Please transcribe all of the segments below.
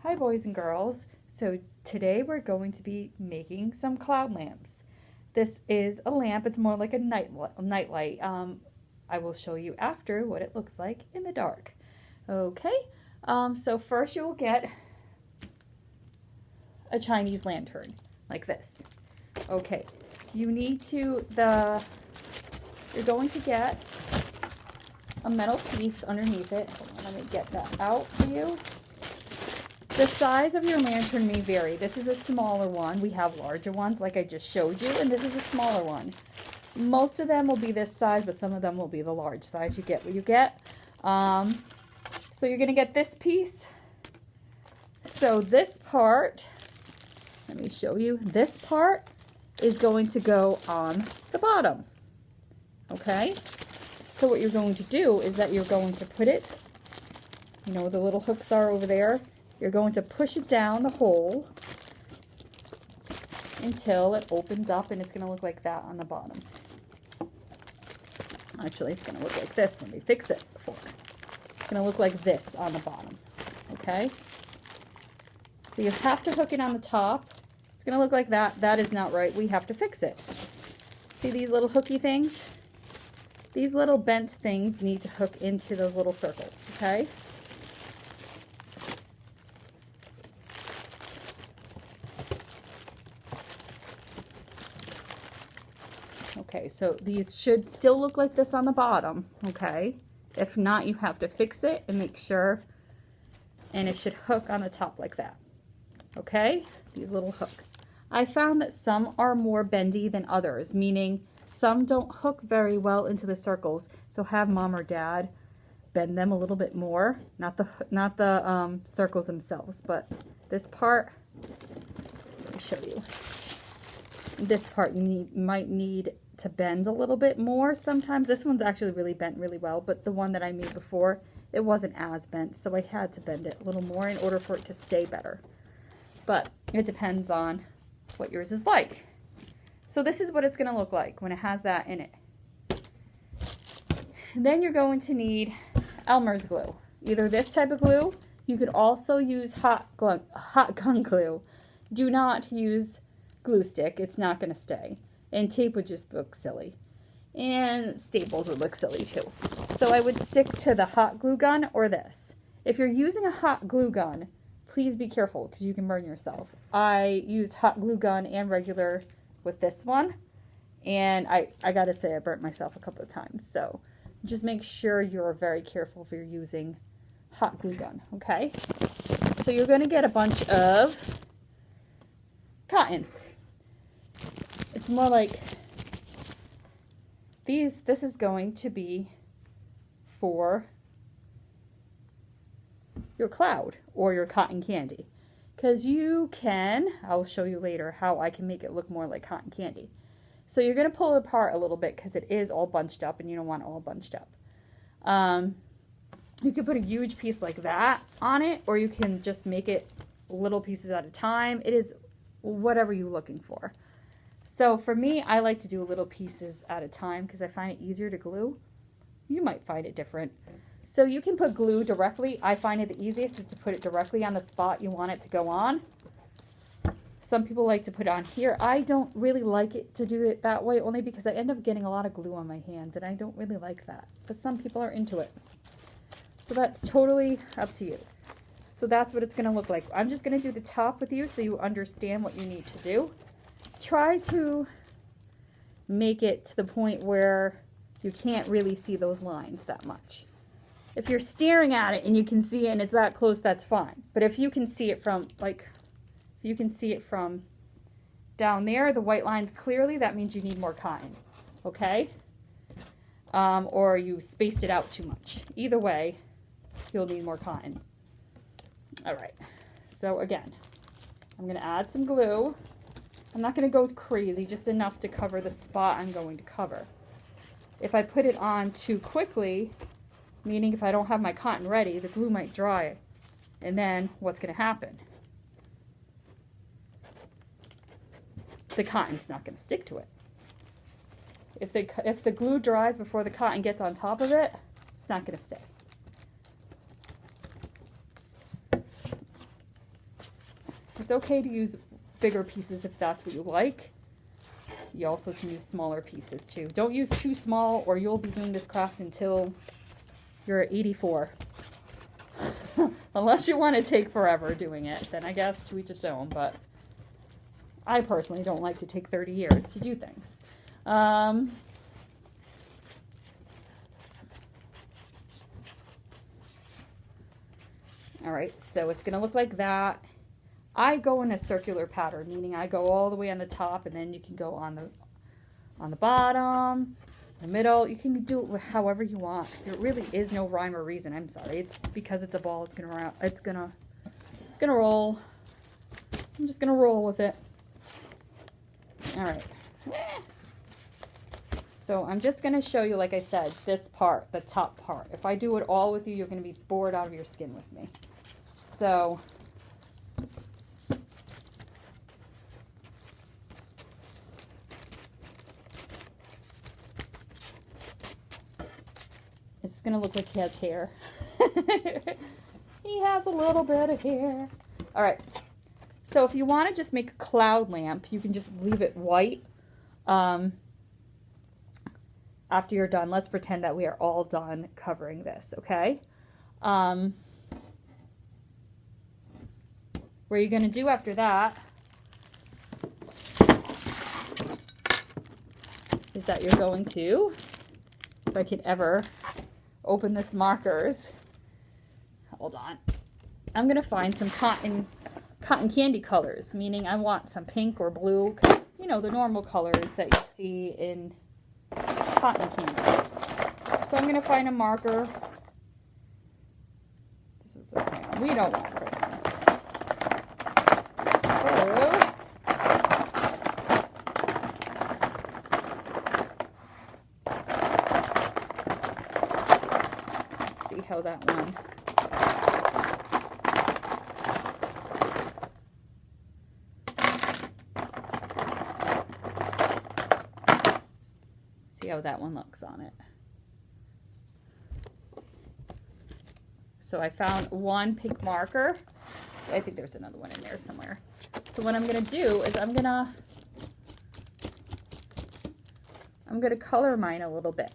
Hi boys and girls. So today we're going to be making some cloud lamps. This is a lamp. It's more like a night light. I will show you after what it looks like in the dark. Okay. So first you will get a Chinese lantern like this. Okay. You need to you're going to get a metal piece underneath it. Hold on, let me get that out for you. The size of your lantern may vary. This is a smaller one. We have larger ones like I just showed you, and this is a smaller one. Most of them will be this size, but some of them will be the large size. You get what you get. So you're going to get this piece. So this part, let me show you. This part is going to go on the bottom. Okay? So what you're going to do is that you're going to put it, you know where the little hooks are over there? You're going to push it down the hole until it opens up, and it's going to look like that on the bottom. Actually, it's going to look like this. Let me fix it before. It's going to look like this on the bottom. Okay? So you have to hook it on the top. It's going to look like that. That is not right. We have to fix it. See these little hooky things? These little bent things need to hook into those little circles. Okay? Okay, so these should still look like this on the bottom, okay? If not, you have to fix it and make sure, and it should hook on the top like that, okay? These little hooks. I found that some are more bendy than others, meaning some don't hook very well into the circles, so have mom or dad bend them a little bit more, not the circles themselves, but this part, let me show you. This part you might need to bend a little bit more sometimes. This one's actually really bent really well, but the one that I made before, it wasn't as bent, so I had to bend it a little more in order for it to stay better. But it depends on what yours is like. So this is what it's going to look like when it has that in it. And then you're going to need Elmer's glue. Either this type of glue, you could also use hot gun glue. Do not use glue stick, it's not going to stay. And tape would just look silly. And staples would look silly too. So I would stick to the hot glue gun or this. If you're using a hot glue gun, please be careful because you can burn yourself. I used hot glue gun and regular with this one. And I gotta say I burnt myself a couple of times. So just make sure you're very careful if you're using hot glue gun, okay? So you're going to get a bunch of cotton. It's more like this is going to be for your cloud or your cotton candy. Because you can, I'll show you later how I can make it look more like cotton candy. So you're going to pull it apart a little bit because it is all bunched up and you don't want it all bunched up. You could put a huge piece like that on it, or you can just make it little pieces at a time. It is whatever you're looking for. So for me, I like to do little pieces at a time because I find it easier to glue. You might find it different. So you can put glue directly. I find it the easiest is to put it directly on the spot you want it to go on. Some people like to put it on here. I don't really like it to do it that way, only because I end up getting a lot of glue on my hands, and I don't really like that. But some people are into it. So that's totally up to you. So that's what it's going to look like. I'm just going to do the top with you so you understand what you need to do. Try to make it to the point where you can't really see those lines that much. If you're staring at it and you can see it and it's that close, that's fine. But if you can see it from, like, if you can see it from down there, the white lines clearly, that means you need more cotton, okay? Or you spaced it out too much. Either way, you'll need more cotton. All right, so again, I'm gonna add some glue. I'm not gonna go crazy, just enough to cover the spot I'm going to cover. If I put it on too quickly, meaning if I don't have my cotton ready, the glue might dry. And then what's gonna happen? The cotton's not gonna stick to it. If the glue dries before the cotton gets on top of it, it's not gonna stay. It's okay to use bigger pieces if that's what you like. You also can use smaller pieces too. Don't use too small or you'll be doing this craft until you're 84. Unless you want to take forever doing it, then I guess to each its own, but I personally don't like to take 30 years to do things. All right, so it's gonna look like that. I go in a circular pattern, meaning I go all the way on the top and then you can go on the bottom, the middle. You can do it however you want. There really is no rhyme or reason. I'm sorry. It's because it's a ball. It's gonna roll. I'm just gonna roll with it. All right. So I'm just gonna show you, like I said, this part, the top part. If I do it all with you, you're gonna be bored out of your skin with me. So it's gonna look like he has hair. He has a little bit of hair. All right. So if you want to just make a cloud lamp, you can just leave it white. After you're done, let's pretend that we are all done covering this, okay? What you're going to do after that is that you're going to, if I can ever open this markers, hold on. I'm going to find some cotton candy colors, meaning I want some pink or blue, you know, the normal colors that you see in cotton candy. So I'm going to find a marker. This is a crayon. We don't want crayons. So, see how that one. See how that one looks on it. So I found one pink marker. I think there's another one in there somewhere. So what I'm going to do is I'm going to color mine a little bit.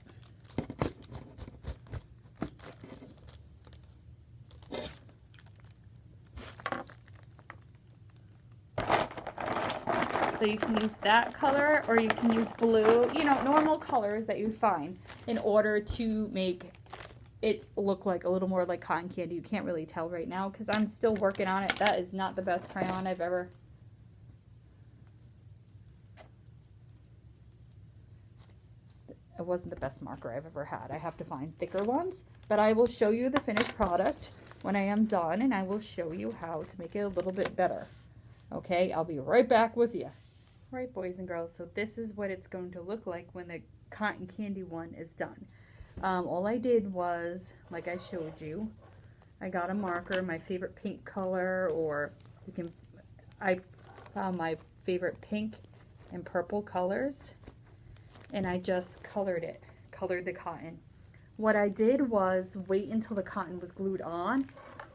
So you can use that color or you can use blue, you know, normal colors that you find in order to make it look like a little more like cotton candy. You can't really tell right now because I'm still working on it. That is not the best crayon I've ever. It wasn't the best marker I've ever had. I have to find thicker ones, but I will show you the finished product when I am done and I will show you how to make it a little bit better. Okay, I'll be right back with you. Right, boys and girls, so this is what it's going to look like when the cotton candy one is done. All I did was, like I showed you, I got a marker, my favorite pink color, or I found my favorite pink and purple colors, and I just colored the cotton. What I did was wait until the cotton was glued on,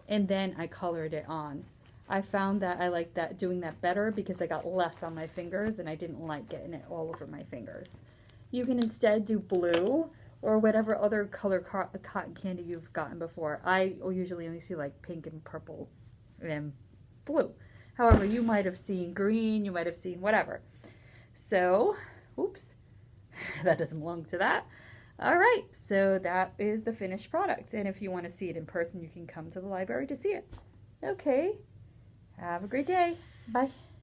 and then I colored it on. I found that I liked doing that better because I got less on my fingers and I didn't like getting it all over my fingers. You can instead do blue or whatever other color cotton candy you've gotten before. I usually only see like pink and purple and blue. However, you might have seen green, you might have seen whatever. So, oops, that doesn't belong to that. All right, so that is the finished product. And if you want to see it in person, you can come to the library to see it. Okay. Have a great day. Bye.